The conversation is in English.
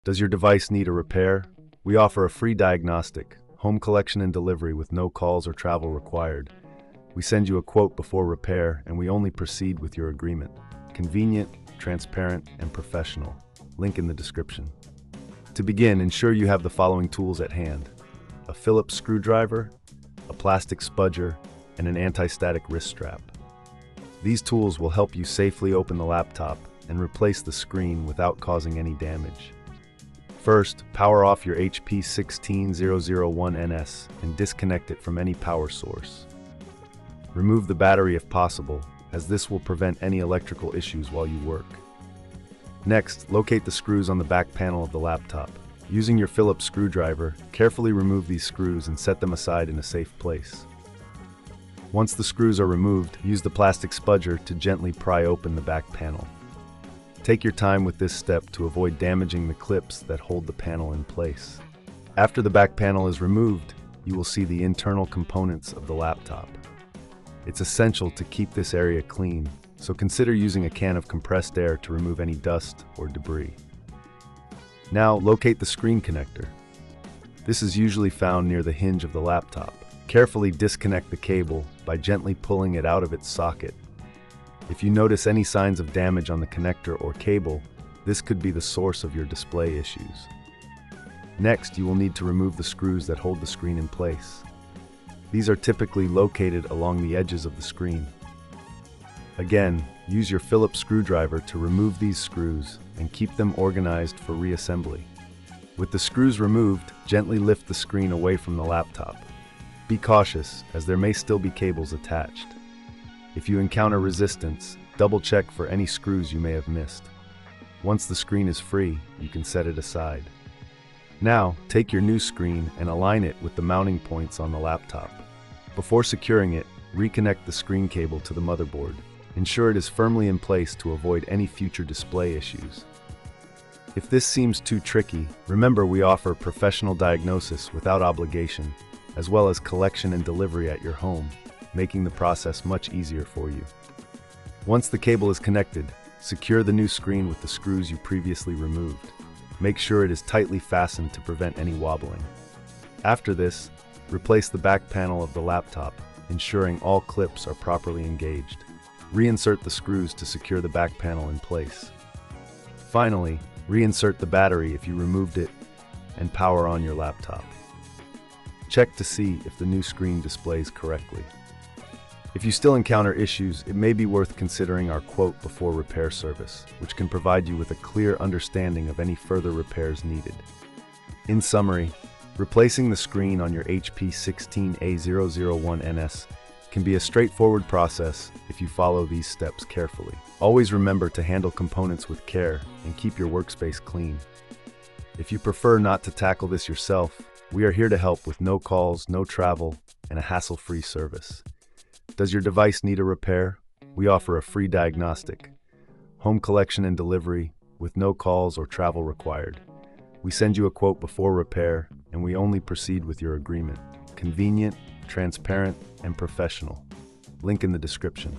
Does your device need a repair? We offer a free diagnostic, home collection and delivery with no calls or travel required. We send you a quote before repair, and we only proceed with your agreement. Convenient, transparent, and professional. Link in the description. To begin, ensure you have the following tools at hand: a Phillips screwdriver, a plastic spudger, and an anti-static wrist strap. These tools will help you safely open the laptop and replace the screen without causing any damage. First, power off your HP 16a001ns and disconnect it from any power source. Remove the battery if possible, as this will prevent any electrical issues while you work. Next, locate the screws on the back panel of the laptop. Using your Phillips screwdriver, carefully remove these screws and set them aside in a safe place. Once the screws are removed, use the plastic spudger to gently pry open the back panel. Take your time with this step to avoid damaging the clips that hold the panel in place. After the back panel is removed, you will see the internal components of the laptop. It's essential to keep this area clean, so consider using a can of compressed air to remove any dust or debris. Now, locate the screen connector. This is usually found near the hinge of the laptop. Carefully disconnect the cable by gently pulling it out of its socket. If you notice any signs of damage on the connector or cable, this could be the source of your display issues. Next, you will need to remove the screws that hold the screen in place. These are typically located along the edges of the screen. Again, use your Phillips screwdriver to remove these screws and keep them organized for reassembly. With the screws removed, gently lift the screen away from the laptop. Be cautious, as there may still be cables attached. If you encounter resistance, double-check for any screws you may have missed. Once the screen is free, you can set it aside. Now, take your new screen and align it with the mounting points on the laptop. Before securing it, reconnect the screen cable to the motherboard. Ensure it is firmly in place to avoid any future display issues. If this seems too tricky, remember we offer professional diagnosis without obligation, as well as collection and delivery at your home, making the process much easier for you. Once the cable is connected, secure the new screen with the screws you previously removed. Make sure it is tightly fastened to prevent any wobbling. After this, replace the back panel of the laptop, ensuring all clips are properly engaged. Reinsert the screws to secure the back panel in place. Finally, reinsert the battery if you removed it, and power on your laptop. Check to see if the new screen displays correctly. If you still encounter issues, it may be worth considering our quote before repair service, which can provide you with a clear understanding of any further repairs needed. In summary, replacing the screen on your HP 16a001ns can be a straightforward process if you follow these steps carefully. Always remember to handle components with care and keep your workspace clean. If you prefer not to tackle this yourself, we are here to help with no calls, no travel, and a hassle-free service. Does your device need a repair? We offer a free diagnostic, home collection and delivery with no calls or travel required. We send you a quote before repair, and we only proceed with your agreement. Convenient, transparent, and professional. Link in the description.